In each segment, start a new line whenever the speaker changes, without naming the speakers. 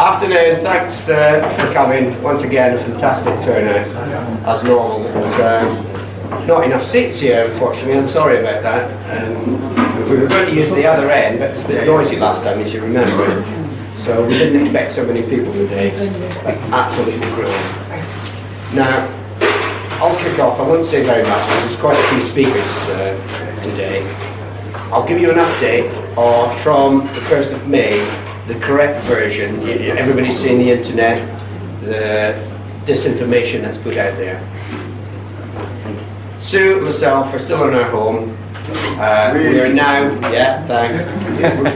Afternoon, thanks for coming. Once again, a fantastic turnout, as normal. It's not enough seats here, unfortunately. I'm sorry about that. We were going to use the other end, but it was a bit noisy last time, as you remember. So we didn't expect so many people today. Absolutely brilliant. Now, I'll kick off. I won't say very much because there's quite a few speakers today. I'll give you an update from the 1st of May, the correct version. Everybody's seen the internet, the disinformation that's put out there. Sue and myself are still in our home. We are now, thanks.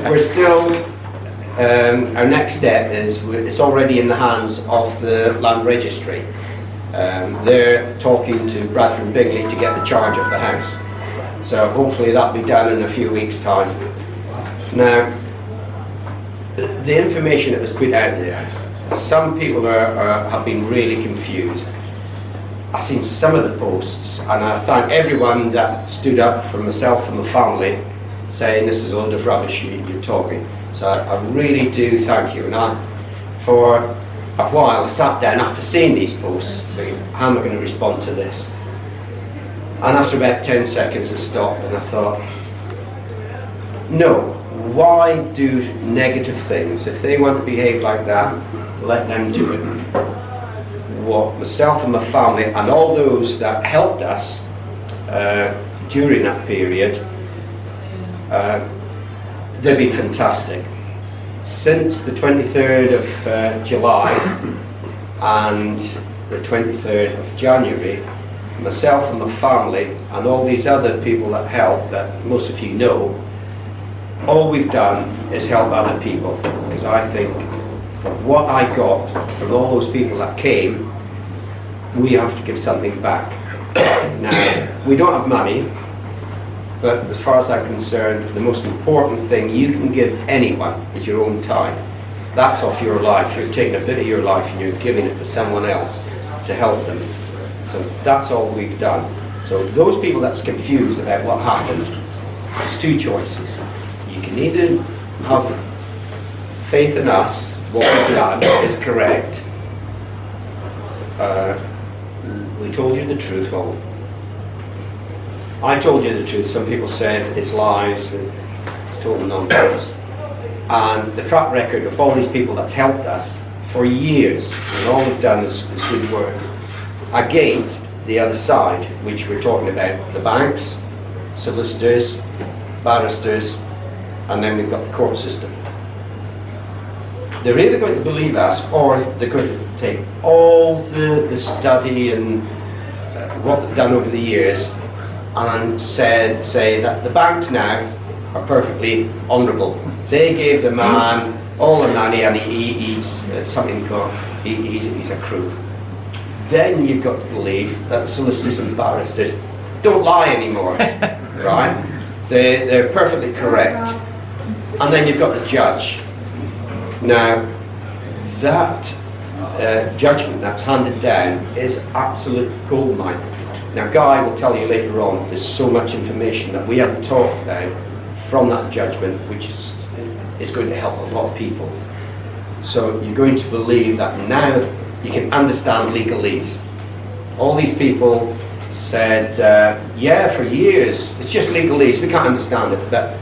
We're still, our next step is, it's already in the hands of the Land Registry. They're talking to Bradford and Bingley to get the charge of the house. So hopefully that'll be done in a few weeks' time. Now, the information that was put out there, some people have been really confused. I've seen some of the posts, and I thank everyone that stood up for myself and my family, saying this is a load of rubbish you're talking. So I really do thank you. And for a while I sat down after seeing these posts, thinking, how am I going to respond to this? And after about 10 seconds I stopped and I thought, no. Why do negative things? If they want to behave like that, let them do it. What myself and my family and all those that helped us during that period, they've been fantastic. Since the 23rd of July and the 23rd of January, myself and my family and all these other people that helped, that most of you know, all we've done is help other people, because I think from what I got from all those people that came, we have to give something back. Now, we don't have money, but as far as I'm concerned, the most important thing you can give anyone is your own time. That's off your life. You're taking a bit of your life and you're giving it to someone else to help them. So that's all we've done. So those people that's confused about what happened, there's two choices. You can either have faith in us, what we've done is correct. We told you the truth. Well, I told you the truth. Some people said it's lies, and it's total nonsense. And the track record of all these people that's helped us for years, and all we've done is good work, against the other side, which we're talking about, the banks, solicitors, barristers, and then we've got the court system. They're either going to believe us, or they're going to take all the study and what they've done over the years and say that the banks now are perfectly honourable. They gave the man all the money and he's something called, he's a crook. Then you've got to believe that solicitors and barristers don't lie anymore, right? They're perfectly correct. And then you've got the judge. Now, that judgment that's handed down is absolute goldmine. Now, Guy will tell you later on, there's so much information that we haven't talked about from that judgment, which is going to help a lot of people. So you're going to believe that now you can understand legalese. All these people said, yeah, for years, it's just legalese, we can't understand it. But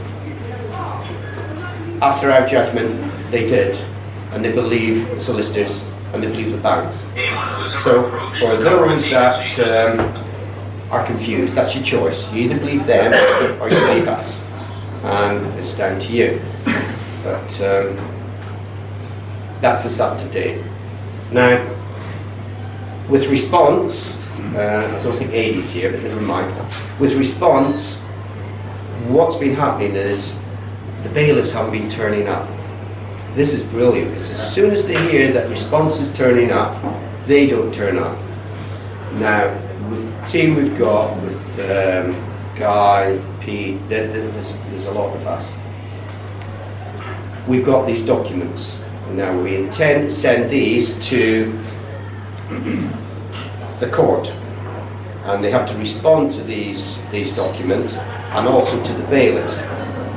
after our judgment, they did, and they believe the solicitors and they believe the banks. So for those that are confused, that's your choice. You either believe them or you believe us, and it's down to you. But that's us up to date. Now, with response, I don't think Aidy's here, but never mind. With response, what's been happening is the bailiffs haven't been turning up. This is brilliant, because as soon as they hear that response is turning up, they don't turn up. Now, with the team we've got, with Guy, Pete, there's a lot of us. We've got these documents. Now, we intend to send these to the court, and they have to respond to these documents and also to the bailiffs.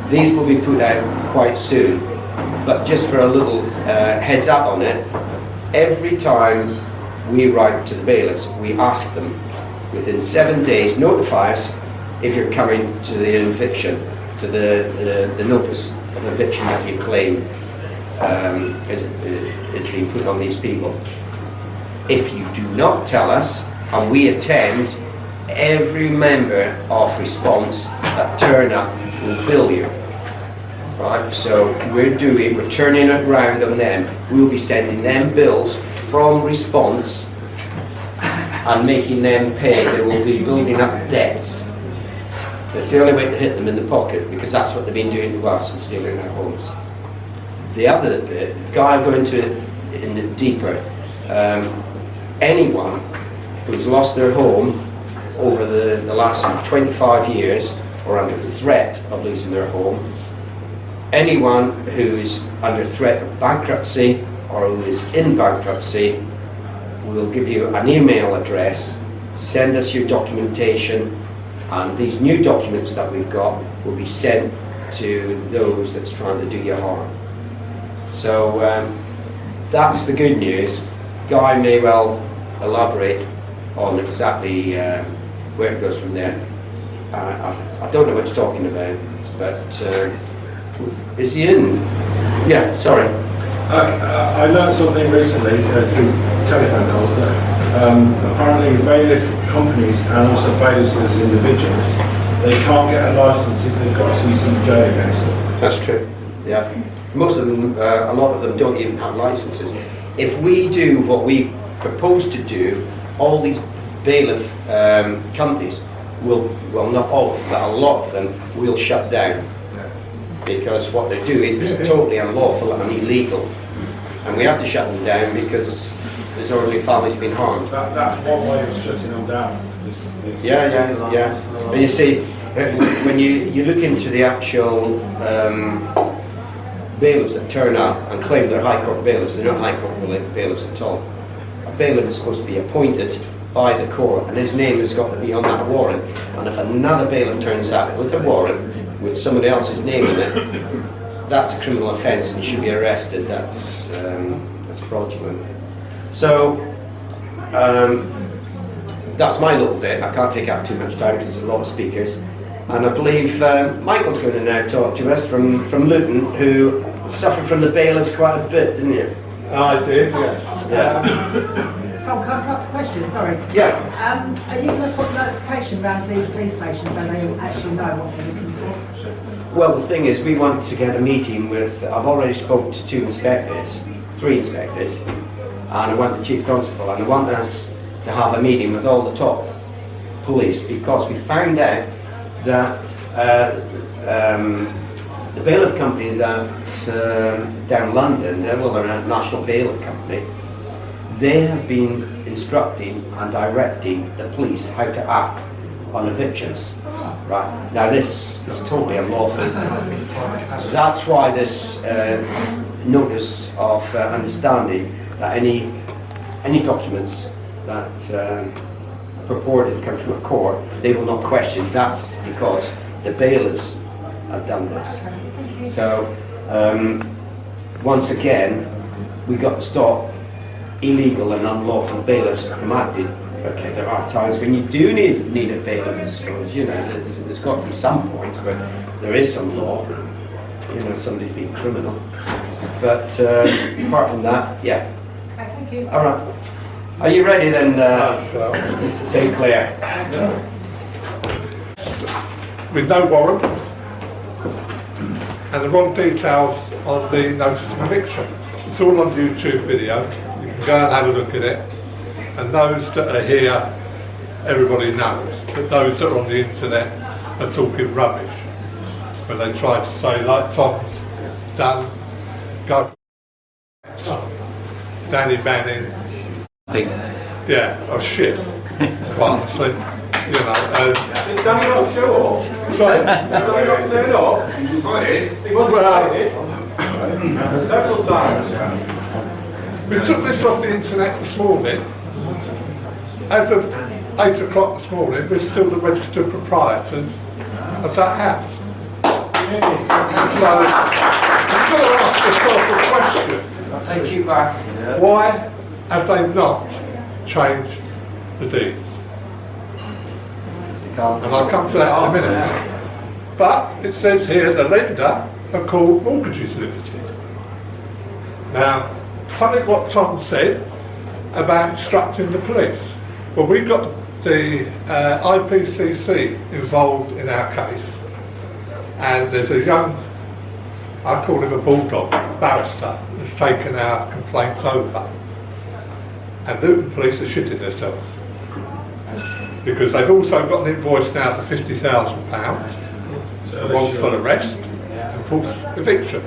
These will be put out quite soon. But just for a little heads up on it, every time we write to the bailiffs, we ask them within 7 days, notify us if you're coming to the eviction, to the notice of eviction that you claim is being put on these people. If you do not tell us, and we attend, every member of response that turn up will bill you. Right, so we're turning it round on them. We'll be sending them bills from response and making them pay. They will be building up debts. That's the only way to hit them in the pocket, because that's what they've been doing to us and stealing our homes. The other bit, guy going to in the deeper, anyone who's lost their home over the last 25 years or under threat of losing their home, anyone who's under threat of bankruptcy or who is in bankruptcy, we'll give you an email address, send us your documentation, and these new documents that we've got will be sent to those that's trying to do you harm. So that's the good news. Guy may well elaborate on exactly where it goes from there. I don't know what he's talking about, but is he in? Yeah, sorry.
I learned something recently through telephone calls that apparently bailiff companies and also bailiffs as individuals, they can't get a licence if they've got a CCJ against them.
That's true, yeah. Most of them, a lot of them don't even have licences. If we do what we propose to do, all these bailiff companies will, well not all of them, but a lot of them will shut down. Because what they're doing is totally unlawful and illegal. And we have to shut them down because there's already families been harmed.
That's one way of shutting them down.
Yeah. And you see, when you look into the actual bailiffs that turn up and claim they're High Court bailiffs, they're not High Court bailiffs at all. A bailiff is supposed to be appointed by the court, and his name has got to be on that warrant. And if another bailiff turns up with a warrant with somebody else's name in it, that's a criminal offence and you should be arrested. That's fraudulent. So that's my little bit. I can't take up too much time because there's a lot of speakers. And I believe Michael's going to now talk to us from Luton, who suffered from the bailiffs quite a bit, didn't you?
I did, yes.
Yeah.
Tom, can I ask a question? Sorry.
Yeah.
Are you going to put notification around to each police station so they actually know what they're looking for?
Well, the thing is, we want to get a meeting with, I've already spoke to 3 inspectors, and I want the Chief Constable, and I want us to have a meeting with all the top police, because we found out that the bailiff company that's down London, they're a national bailiff company, they have been instructing and directing the police how to act on evictions. Right. Now this is totally unlawful. That's why this notice of understanding that any documents that purported to come from a court, they will not question. That's because the bailiffs have done this. So once again, we got to stop illegal and unlawful bailiffs from acting. Okay, there are times when you do need a bailiff in schools, you know, there's got to be some point, but there is some law, you know, somebody's being criminal. But apart from that, yeah.
Okay, thank you.
All right. Are you ready then, Mr. St. Clair?
With no warrant and the wrong details on the notice of eviction. It's all on YouTube video. You can go and have a look at it. And those that are here, everybody knows. But those that are on the internet are talking rubbish. When they try to say, like Tom's done, go Danny Manning. Yeah, oh shit, quite honestly, you know.
Did Danny not show up?
Sorry?
Did Danny not turn up? He wasn't invited. Several times.
We took this off the internet this morning. As of 8 o'clock this morning, we're still the registered proprietors of that house. So, got to ask yourself a question.
I'll take you back.
Why have they not changed the deeds? And I'll come to that in a minute. But it says here the lender are called Mortgages Limited. Now, something what Tom said about instructing the police. Well, we got the IPCC involved in our case, and there's a young, I call him a bulldog, barrister, that's taken our complaints over. And Luton police are shitting themselves. Because they've also got an invoice now for £50,000 for wrongful arrest and false eviction.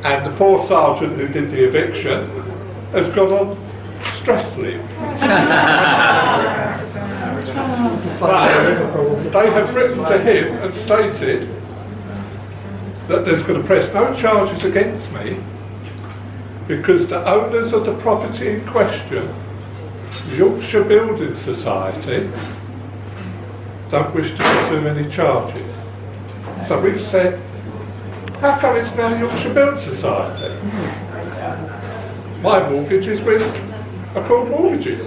And the poor sergeant who did the eviction has gone on stress leave. But they have written to him and stated that there's going to press no charges against me because the owners of the property in question, Yorkshire Building Society, don't wish to pursue any charges. So we've said, how come it's now Yorkshire Building Society? My mortgages are called mortgages.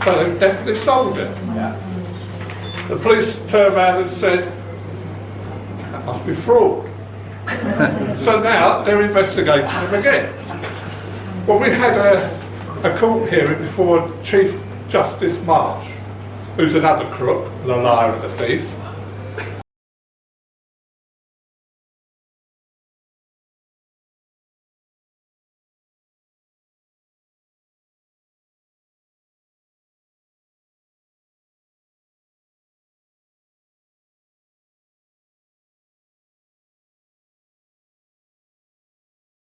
So they've definitely sold it. The police turned around and said, that must be fraud. So now they're investigating them again. Well, we had a court hearing before Chief Justice Marsh, who's another crook and a liar and a thief.